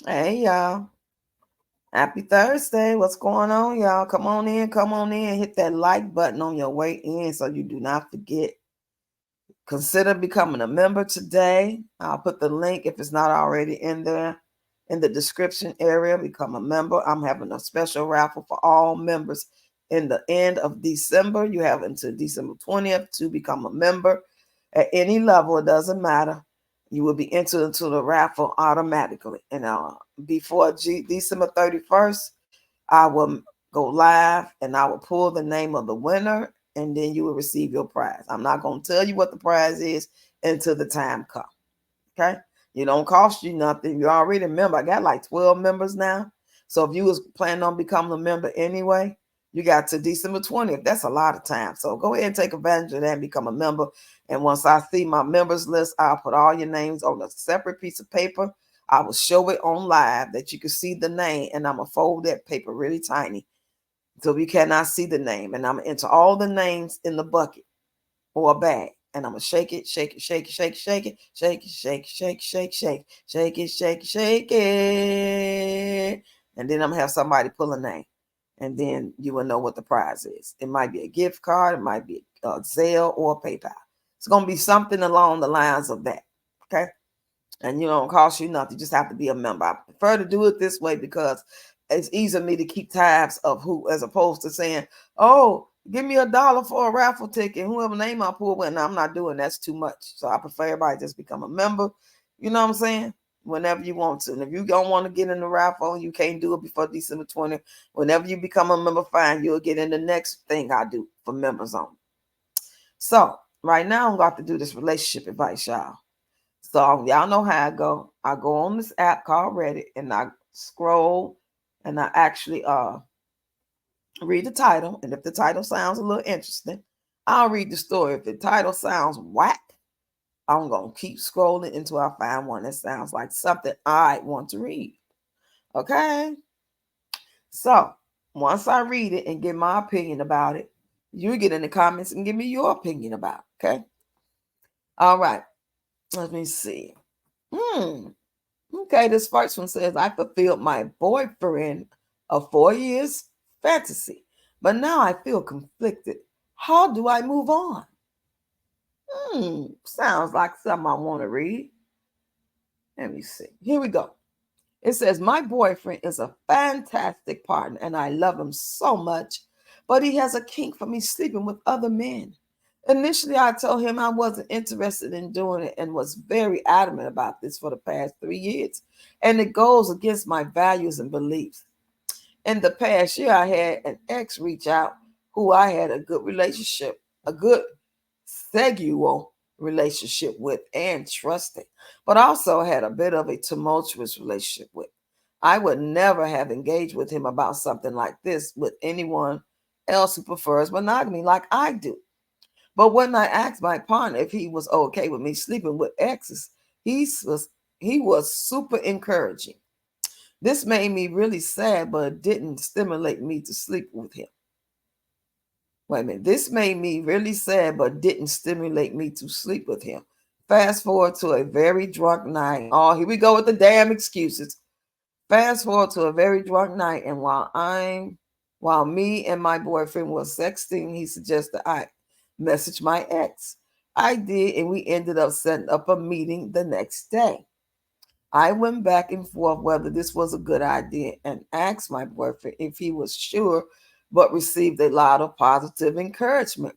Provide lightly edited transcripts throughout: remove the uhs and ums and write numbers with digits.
Hey, y'all. Happy Thursday. What's going on, y'all? Come on in. Come on in. Hit that like button on your way in so you do not forget. Consider becoming a member today. I'll put the link if it's not already in there in the description area. Become a member. I'm having a special raffle for all members in the end of December. You have until December 20th to become a member at any level. It doesn't matter. You will be entered into the raffle automatically. And before December 31st, I will go live and I will pull the name of the winner and then you will receive your prize. I'm not going to tell you what the prize is until the time comes. Okay? It don't cost you nothing. You already a member. I got like 12 members now. So if you was planning on becoming a member anyway, you got to December 20th. That's a lot of time. So go ahead and take advantage of that and become a member. And once I see my members list, I'll put all your names on a separate piece of paper. I will show it on live that you can see the name, and I'm gonna fold that paper really tiny so you cannot see the name. And I'm gonna enter all the names in the bucket or a bag. And I'm gonna shake it, shake it, shake it, shake it, shake it, shake it, shake it, shake it, shake it, shake it, shake it, shake it. And then I'm gonna have somebody pull a name. And then you will know what the prize is. It might be a gift card, it might be a Zelle or a PayPal. It's gonna be something along the lines of that. Okay. And you don't cost you nothing. You just have to be a member. I prefer to do it this way because it's easier for me to keep tabs of who, as opposed to saying, "Oh, give me $1 for a raffle ticket." Whoever name I pull with, I'm not doing that's too much. So I prefer everybody just become a member. You know what I'm saying? Whenever you want to, and if you don't want to get in the raffle, you can't do it before December 20th. Whenever you become a member, fine, you'll get in the next thing I do for members only. So right now, I'm about to do this relationship advice, y'all. So y'all know how I go. I go on this app called Reddit and I scroll and I actually read the title. And if the title sounds a little interesting, I'll read the story. If the title sounds whack, I'm gonna keep scrolling until I find one that sounds like something I want to read. Okay? So once I read it and give my opinion about it, you get in the comments and give me your opinion about it. Okay? All right. Let me see. Hmm. Okay, this first one says, I fulfilled my boyfriend of 4 years fantasy, but now I feel conflicted. How do I move on? Sounds like something I want to read. Let me see. Here we go. It says, my boyfriend is a fantastic partner and I love him so much, but he has a kink for me sleeping with other men. Initially, I told him I wasn't interested in doing it and was very adamant about this for the past 3 years. And it goes against my values and beliefs. In the past year, I had an ex reach out who I had a good relationship, a good sexual relationship with and trusted, but also had a bit of a tumultuous relationship with. I would never have engaged with him about something like this with anyone else who prefers monogamy like I do. But when I asked my partner if he was okay with me sleeping with exes, he was he was super encouraging. This made me really sad, but it didn't stimulate me to sleep with him. Wait a minute. This made me really sad, but didn't stimulate me to sleep with him. Fast forward to a very drunk night. Oh, here we go with the damn excuses. Fast forward to a very drunk night, and while me and my boyfriend was sexting, he suggested I message my ex. I did, and we ended up setting up a meeting the next day. I went back and forth whether this was a good idea and asked my boyfriend if he was sure, but received a lot of positive encouragement.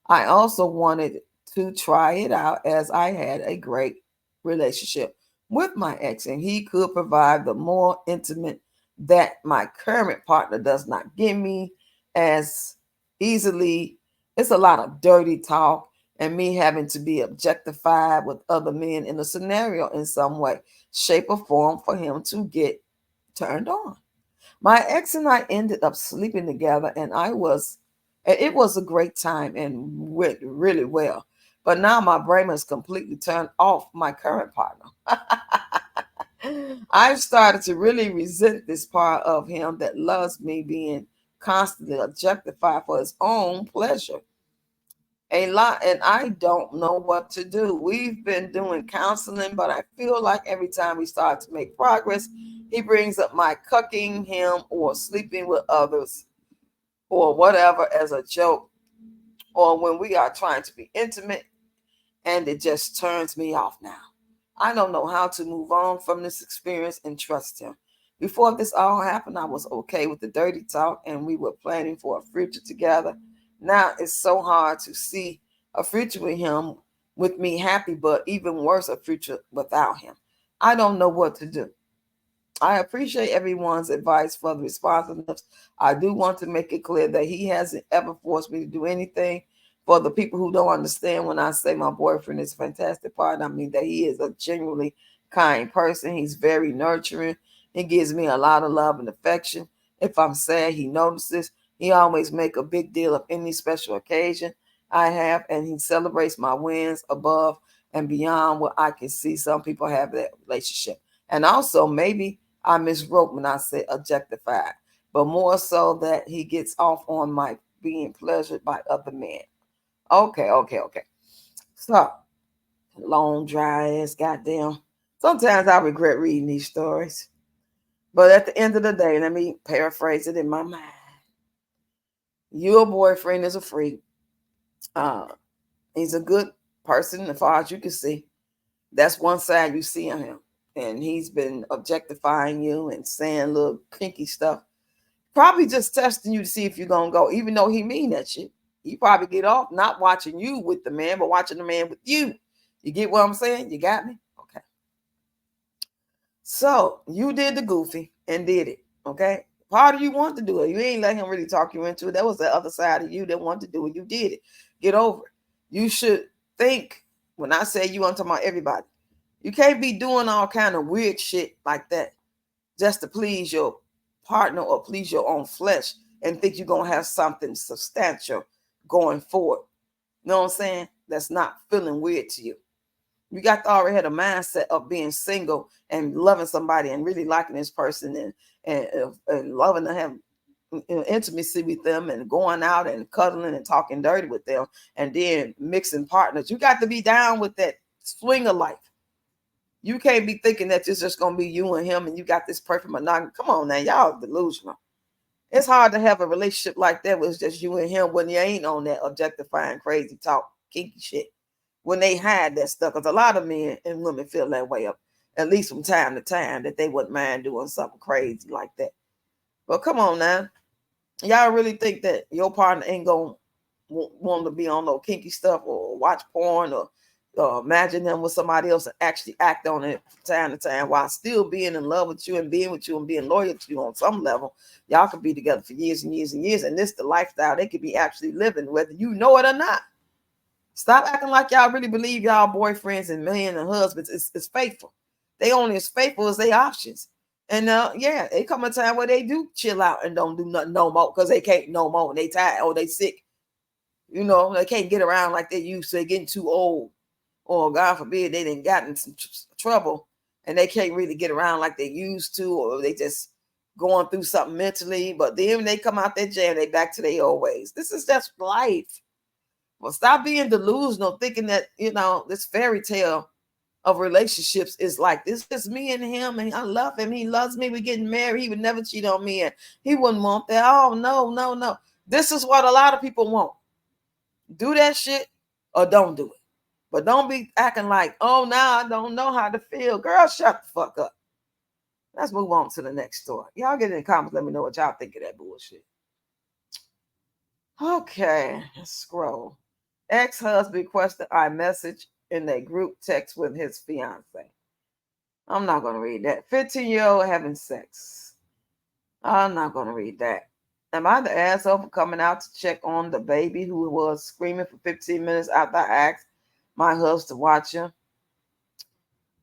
I also wanted to try it out as I had a great relationship with my ex and he could provide the more intimate that my current partner does not give me as easily. It's a lot of dirty talk and me having to be objectified with other men in a scenario in some way, shape, or form for him to get turned on. My ex and I ended up sleeping together, and it was a great time and went really well. But now my brain is completely turned off my current partner. I've started to really resent this part of him that loves me being constantly objectified for his own pleasure. A lot, and I don't know what to do. We've been doing counseling, but I feel like every time we start to make progress, He brings up my cucking him or sleeping with others or whatever as a joke, or when we are trying to be intimate, and it just turns me off now. I don't know how to move on from this experience and trust him. Before this all happened, I was okay with the dirty talk and we were planning for a future together. Now it's so hard to see a future with him, with me happy, but even worse, a future without him. I don't know what to do. I appreciate everyone's advice for the responsiveness. I do want to make it clear that he hasn't ever forced me to do anything. For the people who don't understand, when I say my boyfriend is a fantastic partner, I mean that he is a genuinely kind person. He's very nurturing. He gives me a lot of love and affection. If I'm sad, he notices. He always make a big deal of any special occasion I have, and he celebrates my wins above and beyond what I can see some people have that relationship. And also, maybe I miswrote when I said objectified, but more so that he gets off on my being pleasured by other men. Okay. So, long, dry ass, goddamn. Sometimes I regret reading these stories. But at the end of the day, let me paraphrase it in my mind. Your boyfriend is a freak. Uh, he's a good person as far as you can see. That's one side you see on him. And he's been objectifying you and saying little kinky stuff. Probably just testing you to see if you're gonna go, even though he mean that shit. He probably get off not watching you with the man, but watching the man with you. You get what I'm saying? You got me? Okay. So you did the goofy and did it. Okay. Part of you want to do it. You ain't let him really talk you into it. That was the other side of you that wanted to do it. You did it. Get over it. You should think, when I say you, I'm talking about everybody. You can't be doing all kind of weird shit like that just to please your partner or please your own flesh and think you're going to have something substantial going forward. You know what I'm saying? That's not feeling weird to you. You got to already have a mindset of being single and loving somebody and really liking this person and loving to have intimacy with them and going out and cuddling and talking dirty with them and then mixing partners. You got to be down with that swing of life. You can't be thinking that it's just gonna be you and him and you got this perfect monogamy. Come on now, y'all delusional. It's hard to have a relationship like that with just you and him when you ain't on that objectifying, crazy talk, kinky shit. When they hide that stuff, because a lot of men and women feel that way up, at least from time to time, that they wouldn't mind doing something crazy like that. But come on now, y'all really think that your partner ain't gonna want to be on no kinky stuff or watch porn or imagine them with somebody else and actually act on it from time to time while still being in love with you and being with you and being loyal to you on some level? Y'all could be together for years and years and years, and this the lifestyle they could be actually living, whether you know it or not. Stop acting like y'all really believe y'all boyfriends and men and husbands is faithful. They only as faithful as they options. And yeah, they come a time where they do chill out and don't do nothing no more because they can't no more. And they tired or they sick. You know, they can't get around like they used to. They're getting too old. Or God forbid, they didn't got in some trouble and they can't really get around like they used to, or they just going through something mentally. But then when they come out that jail, they back to their old ways. This is just life. Well, stop being delusional, thinking that, you know, this fairy tale of relationships is like, this is me and him, and I love him. He loves me. We're getting married. He would never cheat on me, and he wouldn't want that. Oh, no. This is what a lot of people want. Do that shit or don't do it. But don't be acting like, oh, now I don't know how to feel. Girl, shut the fuck up. Let's move on to the next story. Y'all get in the comments. Let me know what y'all think of that bullshit. Okay, let's scroll. Ex-husband requested iMessage in a group text with his fiance. I'm not going to read that. 15-year-old having sex. I'm not going to read that. Am I the asshole for coming out to check on the baby who was screaming for 15 minutes after I asked my husband to watch him?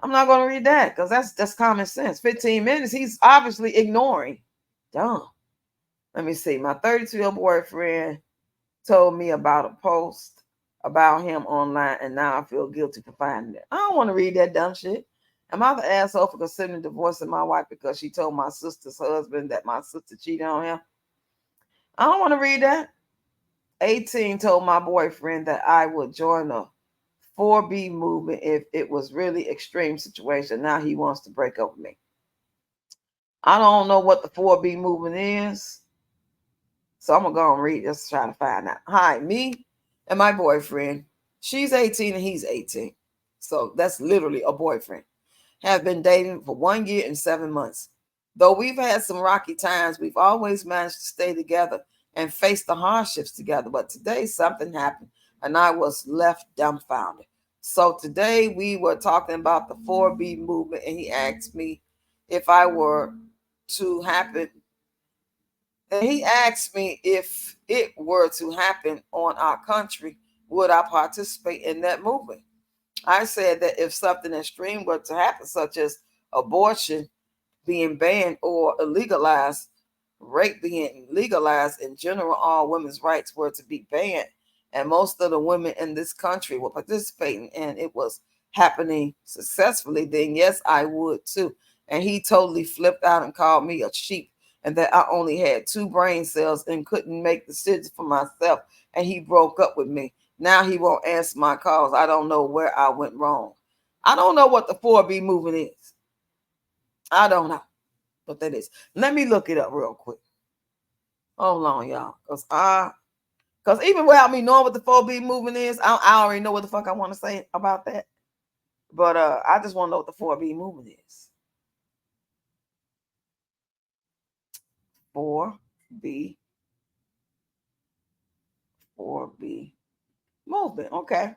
I'm not going to read that because that's common sense. 15 minutes, he's obviously ignoring. Dumb. Let me see. My 32-year-old boyfriend told me about a post about him online, and now I feel guilty for finding it. I don't want to read that dumb shit. Am I the asshole for considering divorcing my wife because she told my sister's husband that my sister cheated on him? I don't want to read that. 18 told my boyfriend that I would join the 4B movement if it was really extreme situation. Now he wants to break up with me. I don't know what the 4B movement is. So I'm going to go and read just to try to find out. Hi, me and my boyfriend. She's 18 and he's 18. So that's literally a boyfriend. Have been dating for 1 year and 7 months. Though we've had some rocky times, we've always managed to stay together and face the hardships together. But today something happened and I was left dumbfounded. So today we were talking about the 4B movement and he asked me if I were to happen. And he asked me if it were to happen on our country, would I participate in that movement? I said that if something extreme were to happen, such as abortion being banned or illegalized, rape being legalized, in general, all women's rights were to be banned, and most of the women in this country were participating, and it was happening successfully, then yes, I would too. And he totally flipped out and called me a sheep, and that I only had 2 brain cells and couldn't make decisions for myself, and he broke up with me. Now he won't answer my calls. I don't know where I went wrong. I don't know what the 4B movement is. I don't know what that is. Let me look it up real quick. Hold on, y'all. Because even without me knowing what the 4B movement is, I already know what the fuck I want to say about that. But I just want to know what the 4B movement is. 4B. 4B movement. Okay.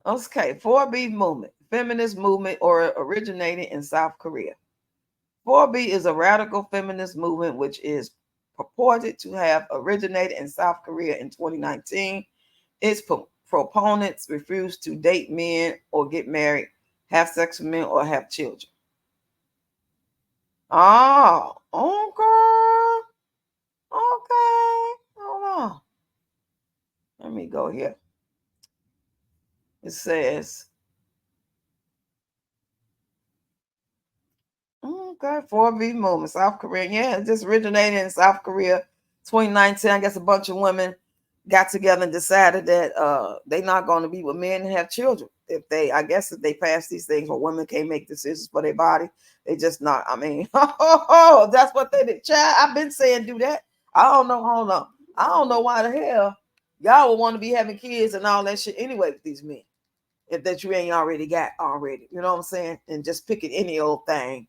Okay. 4B movement. Feminist movement or originated in South Korea. 4B is a radical feminist movement which is purported to have originated in South Korea in 2019. Its proponents refuse to date men or get married, have sex with men, or have children. Oh, okay. Okay. Hold on. Let me go here. It says, okay, 4B movement, South Korea. Yeah, it just originated in South Korea, 2019. I guess a bunch of women got together and decided that they're not going to be with men and have children. If they pass these things where women can't make decisions for their body, they just not. I mean, that's what they did. Child, I've been saying do that. I don't know. Hold on. I don't know why the hell y'all would want to be having kids and all that shit anyway with these men. If that you ain't already got already. You know what I'm saying? And just picking any old thing.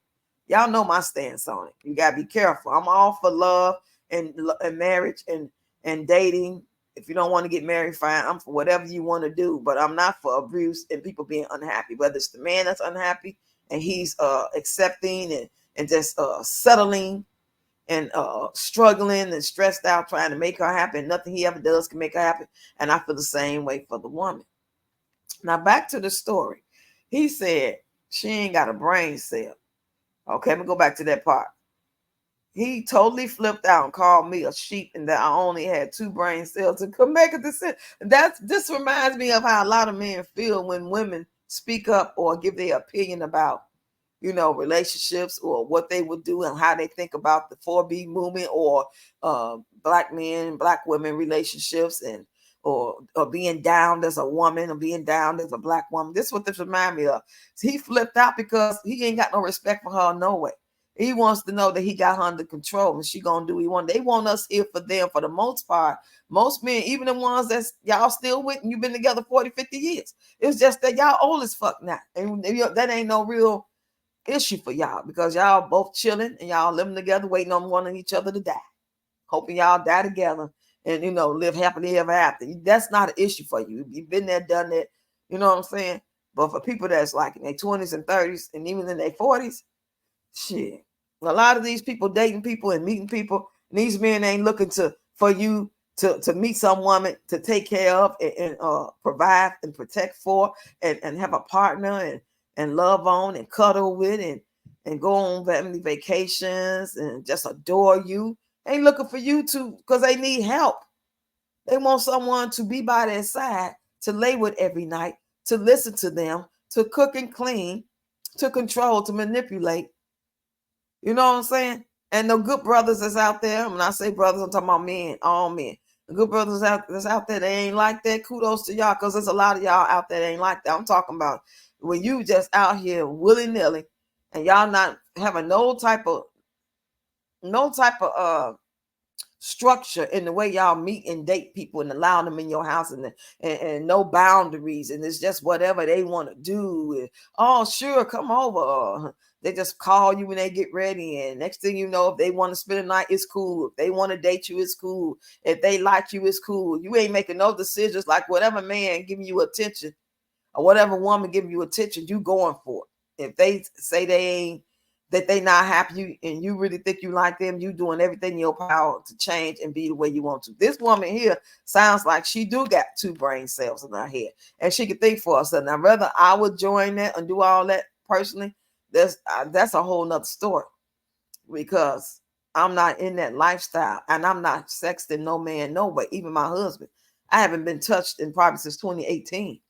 Y'all know my stance on it. You gotta be careful. I'm all for love and marriage and dating. If you don't want to get married, fine. I'm for whatever you want to do, but I'm not for abuse and people being unhappy. Whether it's the man that's unhappy and he's accepting and just settling and struggling and stressed out trying to make her happy, and nothing he ever does can make her happy. And I feel the same way for the woman. Now back to the story. He said she ain't got a brain cell. Okay, let me go back to that part. He totally flipped out and called me a sheep and that I only had 2 brain cells and could make a decision. This reminds me of how a lot of men feel when women speak up or give their opinion about, relationships or what they would do and how they think about the 4B movement or black men, black women relationships and or being down as a woman or being down as a black woman. This is what this reminds me of. So he flipped out because he ain't got no respect for her no way. He wants to know that he got her under control and she gonna do what he want. They want us here for them for the most part. Most men, even the ones that y'all still with and you've been together 40, 50 years. It's just that y'all old as fuck now. And that ain't no real issue for y'all because y'all both chilling and y'all living together, waiting on one of each other to die. Hoping y'all die together and live happily ever after. That's not an issue for you. You've been there, done that. You know what I'm saying? But for people that's like in their 20s and 30s and even in their 40s, shit. A lot of these people dating people and meeting people, and these men ain't looking for you to meet some woman to take care of and provide and protect for and have a partner and love on and cuddle with and go on family vacations and just adore you. Ain't looking for you to because they need help. They want someone to be by their side, to lay with every night, to listen to them, to cook and clean, to control, to manipulate. You know what I'm saying? And the good brothers that's out there, when I say brothers, I'm talking about men, all men. The good brothers that's out there, they ain't like that. Kudos to y'all, because there's a lot of y'all out there that ain't like that. I'm talking about when you just out here willy-nilly and y'all not having no type of structure in the way y'all meet and date people and allow them in your house, and no boundaries, and it's just whatever they want to do. And, oh, sure, come over. They just call you when they get ready, and next thing you know, if they want to spend the night, it's cool. If they want to date you, it's cool. If they like you, it's cool. You ain't making no decisions. Like whatever man giving you attention or whatever woman giving you attention, you going for it. If they say that they not happy and you really think you like them, you doing everything in your power to change and be the way you want to. This woman here sounds like she do got 2 brain cells in her head, and she can think for herself. Now, whether I would join that and do all that personally, that's a whole nother story, because I'm not in that lifestyle, and I'm not sexting no man, no way. Even my husband, I haven't been touched in probably since 2018.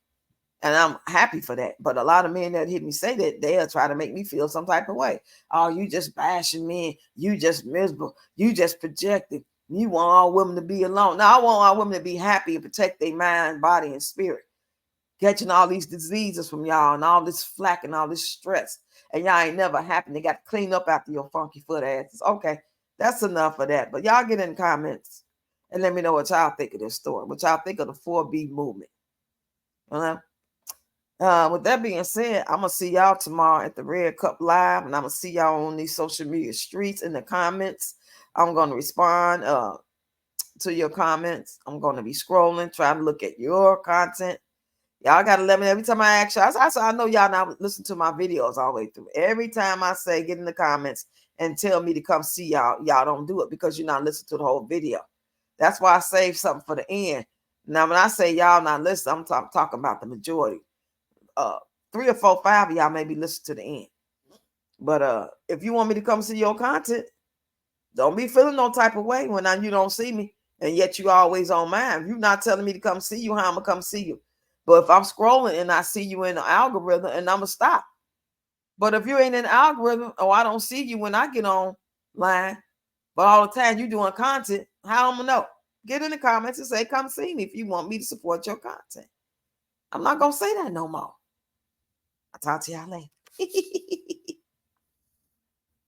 And I'm happy for that. But a lot of men that hear me say that, they'll try to make me feel some type of way. Oh, you just bashing men. You just miserable. You just projecting. You want all women to be alone. Now, I want all women to be happy and protect their mind, body, and spirit. Catching all these diseases from y'all and all this flack and all this stress. And y'all ain't never happy. They got to clean up after your funky foot asses. Okay, that's enough of that. But y'all get in the comments and let me know what y'all think of this story. What y'all think of the 4B movement. You know? With that being said, I'm going to see y'all tomorrow at the Red Cup Live, and I'm going to see y'all on these social media streets in the comments. I'm going to respond to your comments. I'm going to be scrolling, trying to look at your content. Y'all got to let me know. Every time I ask y'all, I know y'all not listen to my videos all the way through. Every time I say get in the comments and tell me to come see y'all, y'all don't do it because you're not listening to the whole video. That's why I saved something for the end. Now, when I say y'all not listening, I'm talking about the majority. 3 or 4, 5 of y'all maybe listen to the end. But if you want me to come see your content, don't be feeling no type of way when you don't see me, and yet you always on mine. If you're not telling me to come see you, how I'm gonna come see you? But if I'm scrolling and I see you in the algorithm, and I'm gonna stop. But if you ain't in the algorithm, or I don't see you when I get online, but all the time you doing content, how I'm gonna know? Get in the comments and say, come see me if you want me to support your content. I'm not gonna say that no more. I'll talk to y'all later.